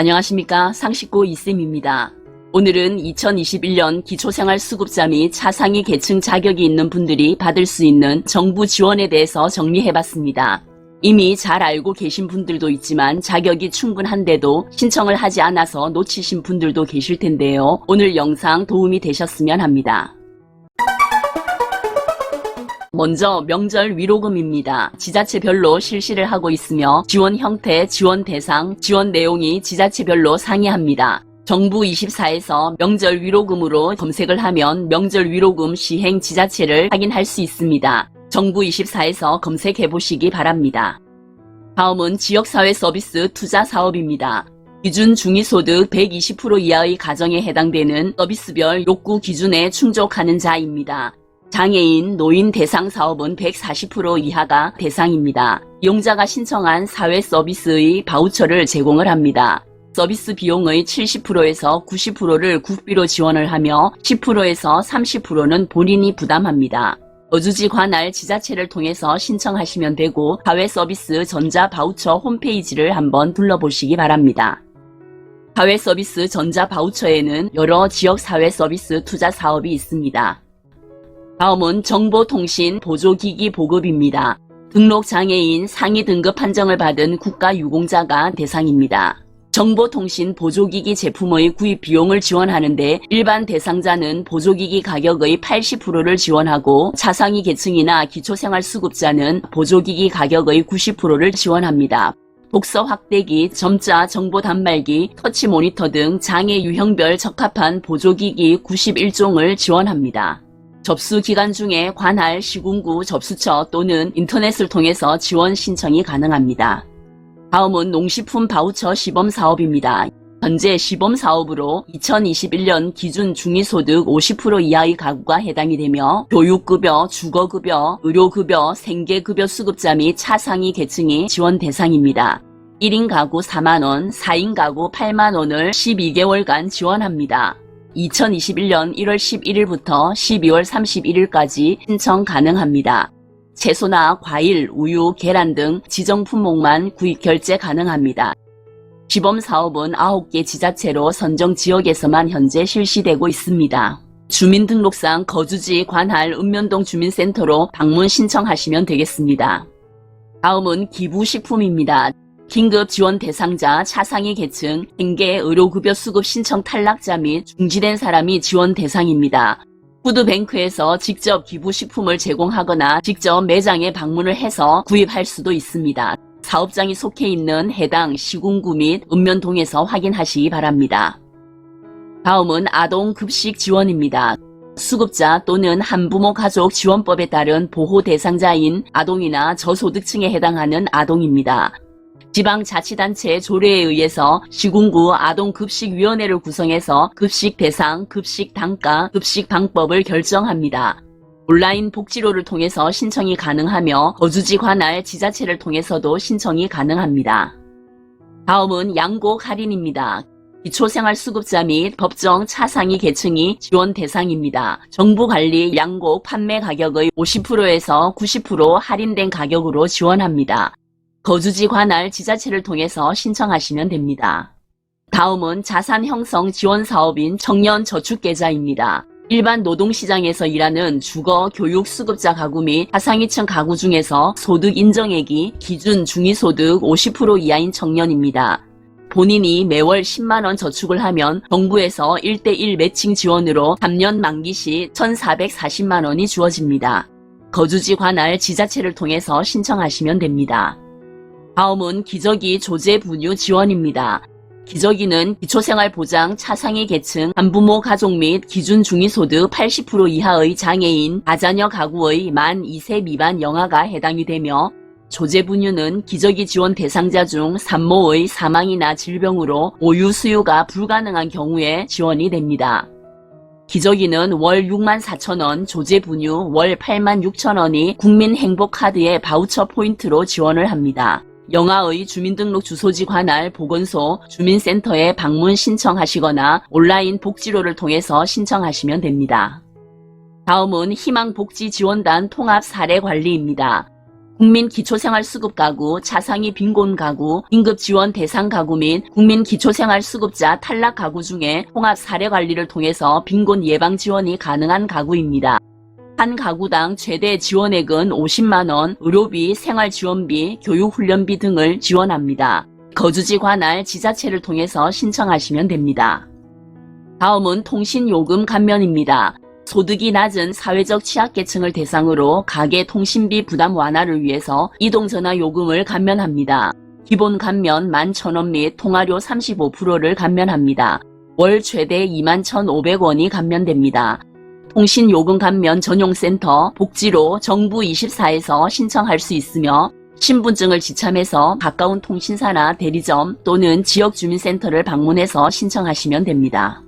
안녕하십니까. 상식고 이쌤입니다. 오늘은 2021년 기초생활수급자 및 차상위 계층 자격이 있는 분들이 받을 수 있는 정부 지원에 대해서 정리해봤습니다. 이미 잘 알고 계신 분들도 있지만 자격이 충분한데도 신청을 하지 않아서 놓치신 분들도 계실 텐데요. 오늘 영상 도움이 되셨으면 합니다. 먼저 명절 위로금입니다. 지자체별로 실시를 하고 있으며 지원 형태, 지원 대상, 지원 내용이 지자체별로 상이합니다. 정부 24에서 명절 위로금으로 검색을 하면 명절 위로금 시행 지자체를 확인할 수 있습니다. 정부 24에서 검색해 보시기 바랍니다. 다음은 지역사회 서비스 투자 사업입니다. 기준 중위소득 120% 이하의 가정에 해당되는 서비스별 욕구 기준에 충족하는 자입니다. 장애인, 노인 대상 사업은 140% 이하가 대상입니다. 이용자가 신청한 사회 서비스의 바우처를 제공을 합니다. 서비스 비용의 70%에서 90%를 국비로 지원을 하며 10%에서 30%는 본인이 부담합니다. 거주지 관할 지자체를 통해서 신청하시면 되고 사회서비스 전자 바우처 홈페이지를 한번 둘러보시기 바랍니다. 사회서비스 전자 바우처에는 여러 지역 사회서비스 투자 사업이 있습니다. 다음은 정보통신 보조기기 보급입니다. 등록장애인 상위 등급 판정을 받은 국가유공자가 대상입니다. 정보통신 보조기기 제품의 구입 비용을 지원하는데 일반 대상자는 보조기기 가격의 80%를 지원하고 차상위 계층이나 기초생활수급자는 보조기기 가격의 90%를 지원합니다. 독서 확대기, 점자, 정보 단말기, 터치 모니터 등 장애 유형별 적합한 보조기기 91종을 지원합니다. 접수 기간 중에 관할, 시군구, 접수처 또는 인터넷을 통해서 지원 신청이 가능합니다. 다음은 농식품 바우처 시범사업입니다. 현재 시범사업으로 2021년 기준 중위소득 50% 이하의 가구가 해당이 되며 교육급여, 주거급여, 의료급여, 생계급여 수급자 및 차상위 계층이 지원 대상입니다. 1인 가구 4만원, 4인 가구 8만원을 12개월간 지원합니다. 2021년 1월 11일부터 12월 31일까지 신청 가능합니다. 채소나 과일, 우유, 계란 등 지정 품목만 구입 결제 가능합니다. 시범사업은 9개 지자체로 선정 지역에서만 현재 실시되고 있습니다. 주민등록상 거주지 관할 읍면동 주민센터로 방문 신청하시면 되겠습니다. 다음은 기부식품입니다. 긴급 지원 대상자, 차상위 계층, 생계, 의료급여 수급 신청 탈락자 및 중지된 사람이 지원 대상입니다. 푸드뱅크에서 직접 기부식품을 제공하거나 직접 매장에 방문을 해서 구입할 수도 있습니다. 사업장이 속해 있는 해당 시군구 및 읍면동에서 확인하시기 바랍니다. 다음은 아동급식 지원입니다. 수급자 또는 한부모 가족 지원법에 따른 보호 대상자인 아동이나 저소득층에 해당하는 아동입니다. 지방자치단체 조례에 의해서 시군구 아동급식위원회를 구성해서 급식 대상, 급식 단가, 급식 방법을 결정합니다. 온라인 복지로를 통해서 신청이 가능하며 거주지 관할 지자체를 통해서도 신청이 가능합니다. 다음은 양곡 할인입니다. 기초생활수급자 및 법정 차상위 계층이 지원 대상입니다. 정부관리 양곡 판매 가격의 50%에서 90% 할인된 가격으로 지원합니다. 거주지 관할 지자체를 통해서 신청하시면 됩니다. 다음은 자산형성 지원사업인 청년저축계좌입니다. 일반 노동시장에서 일하는 주거, 교육 수급자 가구 및 하상위층 가구 중에서 소득 인정액이 기준 중위소득 50% 이하인 청년입니다. 본인이 매월 10만원 저축을 하면 정부에서 1:1 매칭 지원으로 3년 만기 시 1,440만원이 주어집니다. 거주지 관할 지자체를 통해서 신청하시면 됩니다. 다음은 기저귀 조제 분유 지원입니다. 기저귀는 기초생활보장 차상위 계층, 한부모 가족 및 기준 중위소득 80% 이하의 장애인, 다자녀 가구의 만 2세 미만 영아가 해당이 되며 조제 분유는 기저귀 지원 대상자 중 산모의 사망이나 질병으로 모유 수유가 불가능한 경우에 지원이 됩니다. 기저귀는 월 64,000원, 조제 분유 월 86,000원이 국민행복카드의 바우처 포인트로 지원을 합니다. 영아의 주민등록 주소지 관할 보건소, 주민센터에 방문 신청하시거나 온라인 복지로를 통해서 신청하시면 됩니다. 다음은 희망복지지원단 통합사례관리입니다. 국민기초생활수급 가구, 차상위 빈곤 가구, 긴급지원 대상 가구 및 국민기초생활수급자 탈락 가구 중에 통합 사례관리를 통해서 빈곤 예방 지원이 가능한 가구입니다. 한 가구당 최대 지원액은 50만원, 의료비, 생활지원비, 교육훈련비 등을 지원합니다. 거주지 관할 지자체를 통해서 신청하시면 됩니다. 다음은 통신요금 감면입니다. 소득이 낮은 사회적 취약계층을 대상으로 가계 통신비 부담 완화를 위해서 이동전화 요금을 감면합니다. 기본 감면 11,000원 및 통화료 35%를 감면합니다. 월 최대 21,500원이 감면됩니다. 통신요금 감면 전용센터 복지로 정부 24에서 신청할 수 있으며 신분증을 지참해서 가까운 통신사나 대리점 또는 지역주민센터를 방문해서 신청하시면 됩니다.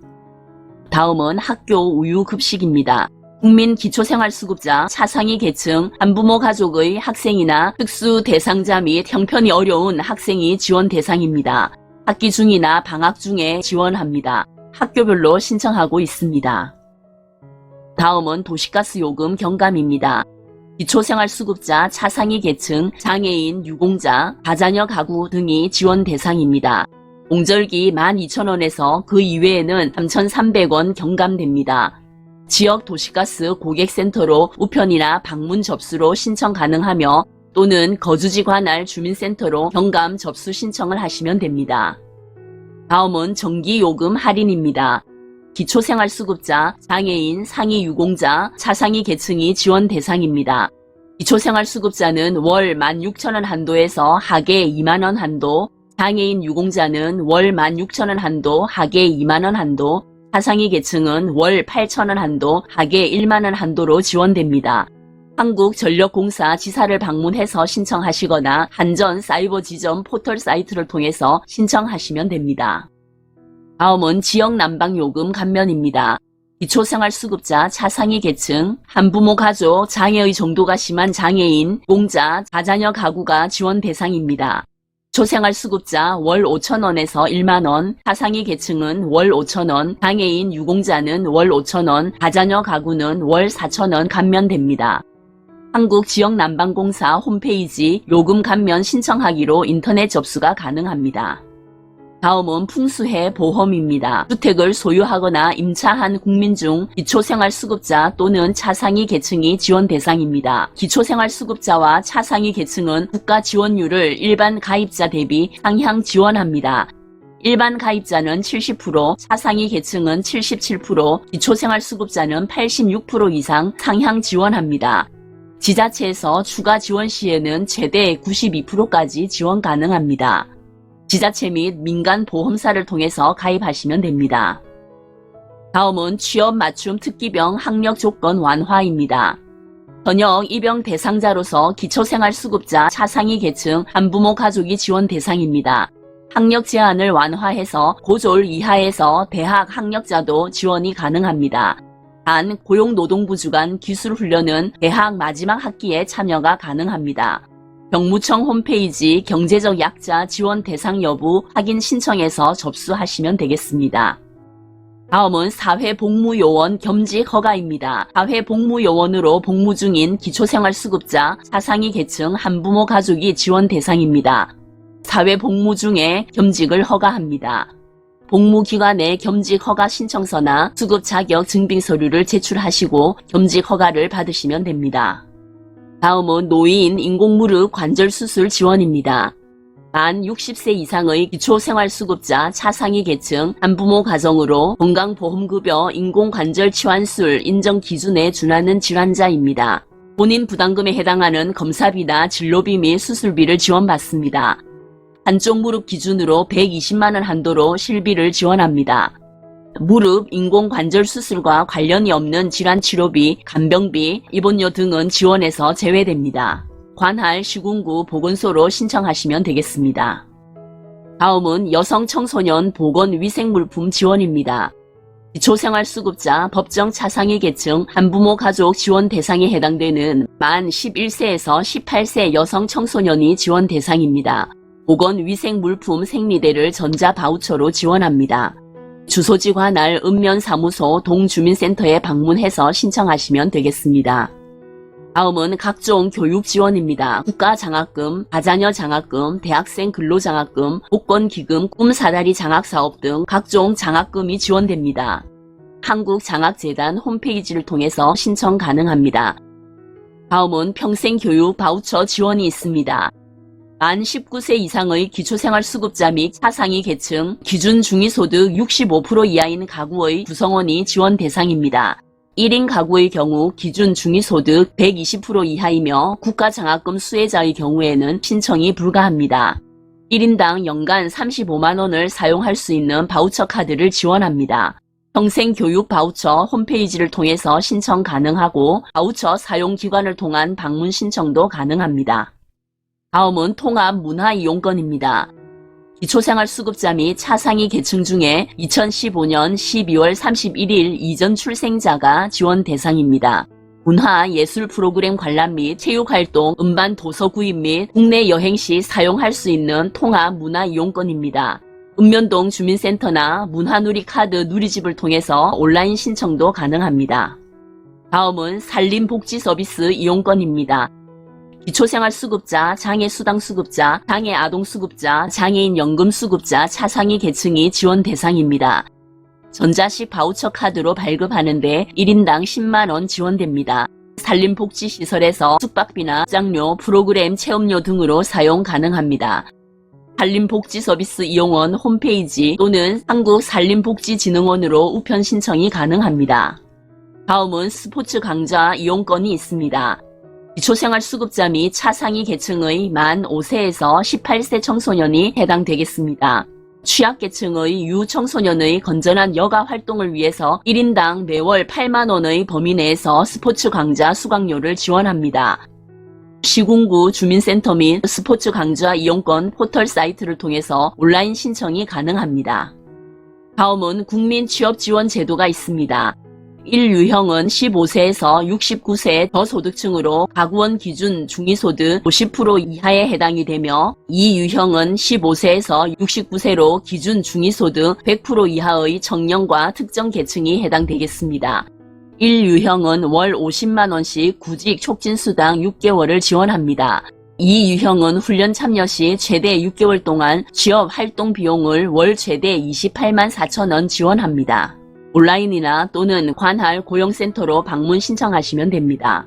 다음은 학교 우유급식입니다. 국민기초생활수급자 차상위 계층 한부모 가족의 학생이나 특수 대상자 및 형편이 어려운 학생이 지원 대상입니다. 학기 중이나 방학 중에 지원합니다. 학교별로 신청하고 있습니다. 다음은 도시가스 요금 경감입니다. 기초생활수급자 차상위 계층 장애인, 유공자, 다자녀 가구 등이 지원 대상입니다. 공절기 12,000원에서 그 이외에는 3,300원 경감됩니다. 지역 도시가스 고객센터로 우편이나 방문 접수로 신청 가능하며 또는 거주지 관할 주민센터로 경감 접수 신청을 하시면 됩니다. 다음은 전기요금 할인입니다. 기초생활수급자, 장애인, 상위 유공자, 차상위 계층이 지원 대상입니다. 기초생활수급자는 월 16,000원 한도에서 하계 2만원 한도, 장애인 유공자는 월 16,000원 한도, 하계 2만원 한도, 차상위 계층은 월 8,000원 한도, 하계 1만원 한도로 지원됩니다. 한국전력공사 지사를 방문해서 신청하시거나 한전 사이버 지점 포털 사이트를 통해서 신청하시면 됩니다. 다음은 지역 난방요금 감면입니다. 기초생활수급자 차상위 계층, 한부모 가족, 장애의 정도가 심한 장애인, 공자, 다자녀 가구가 지원 대상입니다. 기초생활수급자 월 5,000원에서 1만원, 차상위 계층은 월 5,000원, 장애인, 유공자는 월 5,000원, 다자녀 가구는 월 4,000원 감면됩니다. 한국지역난방공사 홈페이지 요금 감면 신청하기로 인터넷 접수가 가능합니다. 다음은 풍수해 보험입니다. 주택을 소유하거나 임차한 국민 중 기초생활수급자 또는 차상위 계층이 지원 대상입니다. 기초생활수급자와 차상위 계층은 국가 지원율을 일반 가입자 대비 상향 지원합니다. 일반 가입자는 70%, 차상위 계층은 77%, 기초생활수급자는 86% 이상 상향 지원합니다. 지자체에서 추가 지원 시에는 최대 92%까지 지원 가능합니다. 지자체 및 민간 보험사를 통해서 가입하시면 됩니다. 다음은 취업 맞춤 특기병 학력 조건 완화입니다. 전역 입영 대상자로서 기초생활수급자 차상위 계층 한부모 가족이 지원 대상입니다. 학력 제한을 완화해서 고졸 이하에서 대학 학력자도 지원이 가능합니다. 단 고용노동부 주관 기술훈련은 대학 마지막 학기에 참여가 가능합니다. 병무청 홈페이지 경제적 약자 지원 대상 여부 확인 신청해서 접수하시면 되겠습니다. 다음은 사회복무요원 겸직 허가입니다. 사회복무요원으로 복무 중인 기초생활수급자 차상위 계층 한부모 가족이 지원 대상입니다. 사회복무 중에 겸직을 허가합니다. 복무기관에 겸직 허가 신청서나 수급 자격 증빙 서류를 제출하시고 겸직 허가를 받으시면 됩니다. 다음은 노인 인공무릎 관절수술 지원입니다. 만 60세 이상의 기초생활수급자 차상위 계층 한부모 가정으로 건강보험급여 인공관절 치환술 인정 기준에 준하는 질환자입니다. 본인 부담금에 해당하는 검사비나 진료비 및 수술비를 지원받습니다. 한쪽 무릎 기준으로 120만원 한도로 실비를 지원합니다. 무릎 인공관절 수술과 관련이 없는 질환치료비, 간병비, 입원료 등은 지원에서 제외됩니다. 관할 시군구 보건소로 신청하시면 되겠습니다. 다음은 여성 청소년 보건위생물품 지원입니다. 기초생활수급자 법정 차상위 계층 한부모 가족 지원 대상에 해당되는 만 11세에서 18세 여성 청소년이 지원 대상입니다. 보건위생물품 생리대를 전자바우처로 지원합니다. 주소지 관할 읍면사무소 동주민센터에 방문해서 신청하시면 되겠습니다. 다음은 각종 교육 지원입니다. 국가장학금, 다자녀 장학금, 대학생 근로장학금, 복권기금, 꿈사다리 장학사업 등 각종 장학금이 지원됩니다. 한국장학재단 홈페이지를 통해서 신청 가능합니다. 다음은 평생교육 바우처 지원이 있습니다. 만 19세 이상의 기초생활수급자 및 차상위 계층, 기준 중위소득 65% 이하인 가구의 구성원이 지원 대상입니다. 1인 가구의 경우 기준 중위소득 120% 이하이며 국가장학금 수혜자의 경우에는 신청이 불가합니다. 1인당 연간 35만원을 사용할 수 있는 바우처 카드를 지원합니다. 평생교육 바우처 홈페이지를 통해서 신청 가능하고 바우처 사용기관을 통한 방문 신청도 가능합니다. 다음은 통합문화이용권입니다. 기초생활수급자 및 차상위 계층 중에 2015년 12월 31일 이전 출생자가 지원 대상입니다. 문화, 예술 프로그램 관람 및 체육활동, 음반 도서 구입 및 국내 여행 시 사용할 수 있는 통합문화이용권입니다. 읍면동 주민센터나 문화누리카드 누리집을 통해서 온라인 신청도 가능합니다. 다음은 산림복지서비스 이용권입니다. 기초생활수급자, 장애수당수급자, 장애아동수급자, 장애인연금수급자, 차상위 계층이 지원 대상입니다. 전자식 바우처 카드로 발급하는데 1인당 10만원 지원됩니다. 산림복지시설에서 숙박비나 입장료, 프로그램 체험료 등으로 사용 가능합니다. 산림복지서비스 이용원 홈페이지 또는 한국산림복지진흥원으로 우편 신청이 가능합니다. 다음은 스포츠 강좌 이용권이 있습니다. 기초생활수급자 및 차상위 계층의 만 5세에서 18세 청소년이 해당되겠습니다. 취약계층의 유청소년의 건전한 여가 활동을 위해서 1인당 매월 8만원의 범위 내에서 스포츠 강좌 수강료를 지원합니다. 시군구 주민센터 및 스포츠 강좌 이용권 포털 사이트를 통해서 온라인 신청이 가능합니다. 다음은 국민취업지원 제도가 있습니다. 1유형은 15세에서 69세 저소득층으로 가구원 기준 중위소득 50% 이하에 해당이 되며 2유형은 15세에서 69세로 기준 중위소득 100% 이하의 청년과 특정 계층이 해당되겠습니다. 1유형은 월 50만원씩 구직 촉진수당 6개월을 지원합니다. 2유형은 훈련 참여 시 최대 6개월 동안 취업 활동 비용을 월 최대 28만 4천원 지원합니다. 온라인이나 또는 관할 고용센터로 방문 신청하시면 됩니다.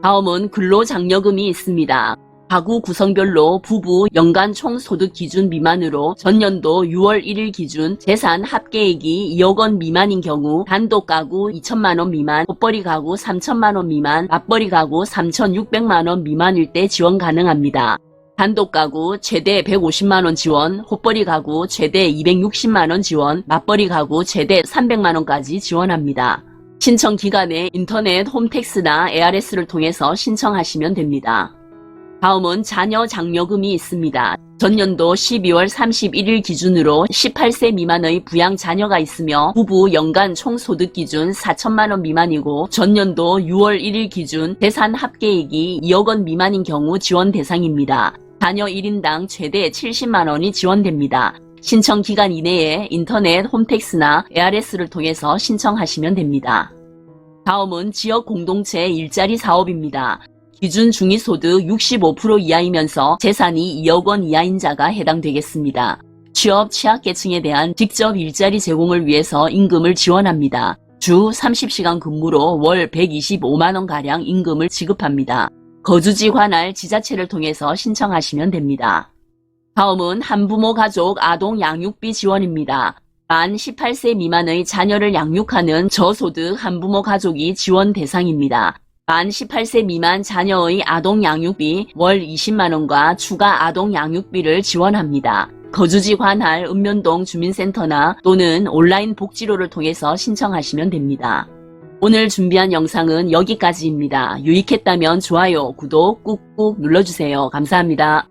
다음은 근로장려금이 있습니다. 가구 구성별로 부부 연간 총소득 기준 미만으로 전년도 6월 1일 기준 재산 합계액이 2억원 미만인 경우 단독 가구 2천만원 미만, 옷벌이 가구 3천만원 미만, 맞벌이 가구 3,600만원 미만일 때 지원 가능합니다. 단독 가구 최대 150만원 지원, 옷벌이 가구 최대 260만원 지원, 맞벌이 가구 최대 300만원까지 지원합니다. 신청 기간에 인터넷 홈택스나 ARS를 통해서 신청하시면 됩니다. 다음은 자녀 장려금이 있습니다. 전년도 12월 31일 기준으로 18세 미만의 부양 자녀가 있으며 부부 연간 총소득 기준 4천만원 미만이고 전년도 6월 1일 기준 재산 합계액이 2억원 미만인 경우 지원 대상입니다. 자녀 1인당 최대 70만원이 지원됩니다. 신청 기간 이내에 인터넷 홈택스나 ARS를 통해서 신청하시면 됩니다. 다음은 지역 공동체 일자리 사업입니다. 기준 중위소득 65% 이하이면서 재산이 2억원 이하인 자가 해당되겠습니다. 취업 취약계층에 대한 직접 일자리 제공을 위해서 임금을 지원합니다. 주 30시간 근무로 월 125만원가량 임금을 지급합니다. 거주지 관할 지자체를 통해서 신청하시면 됩니다. 다음은 한부모 가족 아동 양육비 지원입니다. 만 18세 미만의 자녀를 양육하는 저소득 한부모 가족이 지원 대상입니다. 만 18세 미만 자녀의 아동 양육비 월 20만원과 추가 아동 양육비를 지원합니다. 거주지 관할 읍면동 주민센터나 또는 온라인 복지로를 통해서 신청하시면 됩니다. 오늘 준비한 영상은 여기까지입니다. 유익했다면 좋아요, 구독 꾹꾹 눌러주세요. 감사합니다.